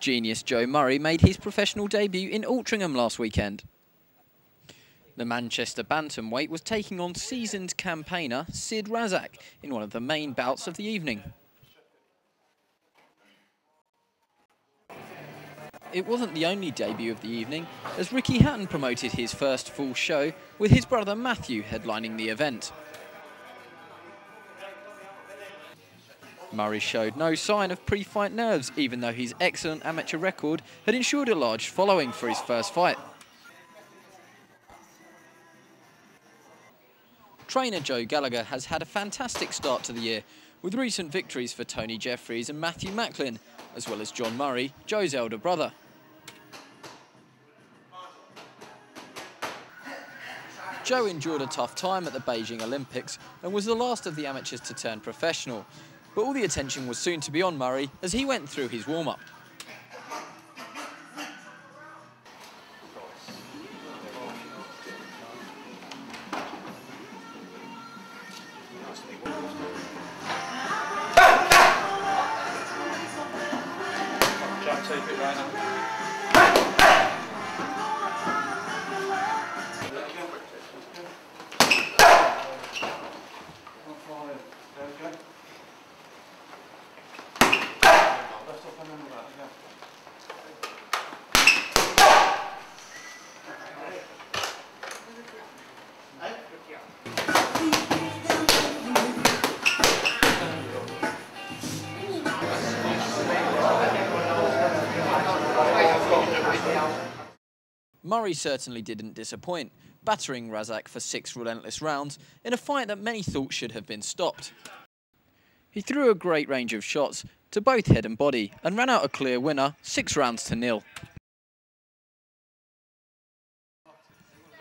Genius Joe Murray made his professional debut in Altrincham last weekend. The Manchester bantamweight was taking on seasoned campaigner Sid Razak in one of the main bouts of the evening. It wasn't the only debut of the evening, as Ricky Hatton promoted his first full show with his brother Matthew headlining the event. Murray showed no sign of pre-fight nerves, even though his excellent amateur record had ensured a large following for his first fight. Trainer Joe Gallagher has had a fantastic start to the year, with recent victories for Tony Jeffries and Matthew Macklin, as well as John Murray, Joe's elder brother. Joe endured a tough time at the Beijing Olympics and was the last of the amateurs to turn professional, but all the attention was soon to be on Murray as he went through his warm-up. Murray certainly didn't disappoint, battering Razak for 6 relentless rounds in a fight that many thought should have been stopped. He threw a great range of shots to both head and body and ran out a clear winner 6 rounds to 0.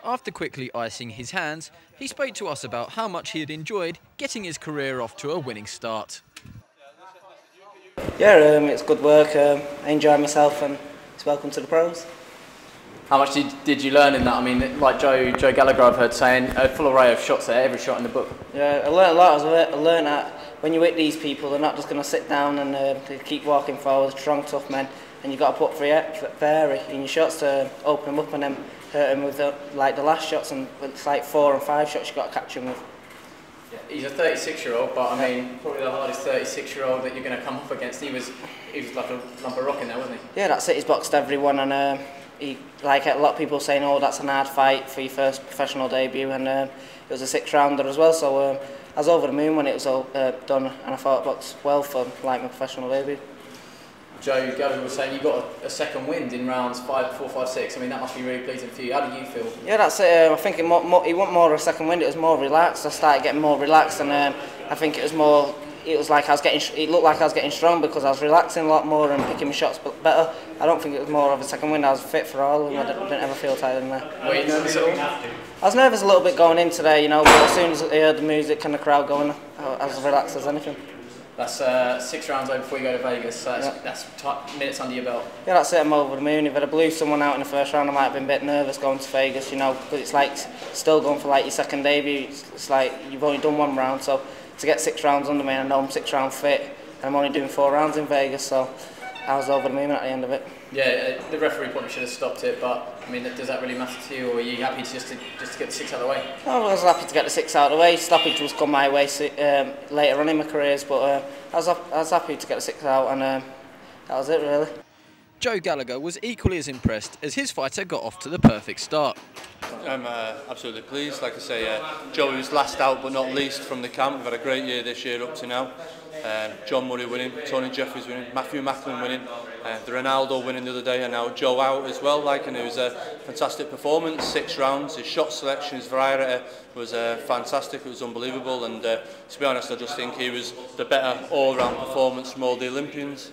After quickly icing his hands, he spoke to us about how much he had enjoyed getting his career off to a winning start. Yeah, it's good work. I enjoy myself and it's welcome to the pros. How much did you learn in that? I mean, like Joe Gallagher, I've heard saying, a full array of shots there, every shot in the book. Yeah, I learned a lot. I learned that when you're with these people, they're not just going to sit down and they keep walking forward, strong, tough men, and you've got to put fairy in your shots to open them up and then hurt them with like the last shots, and it's like 4 and 5 shots you've got to catch him with. Yeah, he's a 36-year-old, but I mean, probably the hardest 36-year-old that you're going to come up against. He was like a lump of rock in there, wasn't he? Yeah, that's it. He's boxed everyone, and he, like a lot of people saying, oh, that's an hard fight for your first professional debut, and it was a 6-rounder as well, so I was over the moon when it was all done, and I thought I boxed well for like my professional debut. Joe Gallagher was saying you got a second wind in rounds 5, 4, 5, 6. I mean, that must be really pleasing for you. How do you feel? Yeah, that's it. I think it wasn't more of a second wind. It was more relaxed. I started getting more relaxed, and I think it was more. It was like I was getting. It looked like I was getting strong because I was relaxing a lot more and picking my shots better. I don't think it was more of a second wind. I was fit for all of them. I didn't ever feel tired in there. Were you nervous at all? I was nervous a little bit going in today, you know, but as soon as I heard the music and the crowd going, I was as relaxed as anything. That's 6 rounds over before you go to Vegas, so that's minutes under your belt. Yeah, that's it, I'm over the moon. If I'd have blew someone out in the first round, I might have been a bit nervous going to Vegas, you know, because it's like still going for like your second debut. It's like you've only done 1 round, so to get 6 rounds under me, and I know I'm 6 round fit, and I'm only doing 4 rounds in Vegas, so I was over the moon at the end of it. Yeah, the referee probably should have stopped it, but I mean, does that really matter to you, or are you happy just to get the 6 out of the way? I was happy to get the 6 out of the way. Stoppage was come my way later on in my careers, but I was happy to get the 6 out, and that was it really. Joe Gallagher was equally as impressed as his fighter got off to the perfect start. I'm absolutely pleased. Like I say, Joey was last out but not least from the camp. We've had a great year this year up to now. John Murray winning, Tony Jeffries winning, Matthew Macklin winning, the Ronaldo winning the other day, and now Joe out as well. And it was a fantastic performance, 6 rounds. His shot selection, his variety was fantastic. It was unbelievable, and to be honest, I just think he was the better all-round performance from all the Olympians.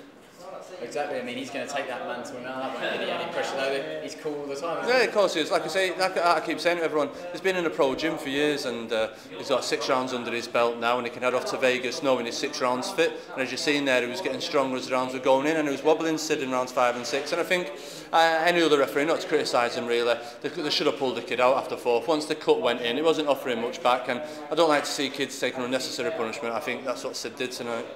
Exactly, I mean, he's going to take that mantle now, that won't be any pressure though, that he's cool all the time, Yeah, of course he is. Like I say, like I keep saying to everyone, he's been in a pro gym for years, and he's got 6 rounds under his belt now, and he can head off to Vegas knowing he's 6 rounds fit. And as you've seen there, he was getting stronger as the rounds were going in, and he was wobbling Sid in rounds 5 and 6. And I think any other referee, not to criticise him really, they should have pulled the kid out after 4th. Once the cut went in, it wasn't offering much back, and I don't like to see kids taking unnecessary punishment. I think that's what Sid did tonight.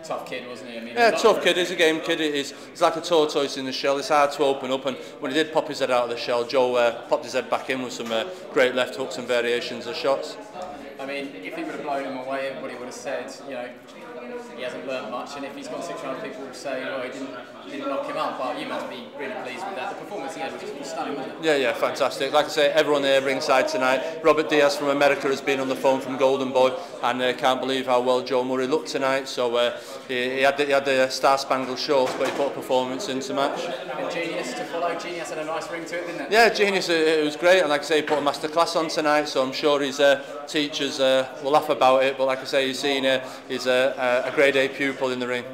tough kid, wasn't he? I mean, yeah, tough kid. He's a game kid. He's like a tortoise in the shell. It's hard to open up, and when he did pop his head out of the shell, Joe popped his head back in with some great left hooks and variations of shots. I mean, if he would have blown him away, everybody would have said, you know, he hasn't learned much, and if he's got 6 rounds, people will say, well, he didn't knock him out, but you must be really pleased with that. The performance he had was stunning, wasn't it? Yeah, fantastic. Like I say, everyone there ringside tonight. Robert Diaz from America has been on the phone from Golden Boy, and can't believe how well Joe Murray looked tonight. So he had the Star Spangled Shorts, but he put a performance into match. And Genius to follow. Genius had a nice ring to it, didn't it? Yeah, Genius, it was great, and like I say, he put a masterclass on tonight, so I'm sure his teachers will laugh about it, but like I say, he's seen he's a grade A pupil in the ring.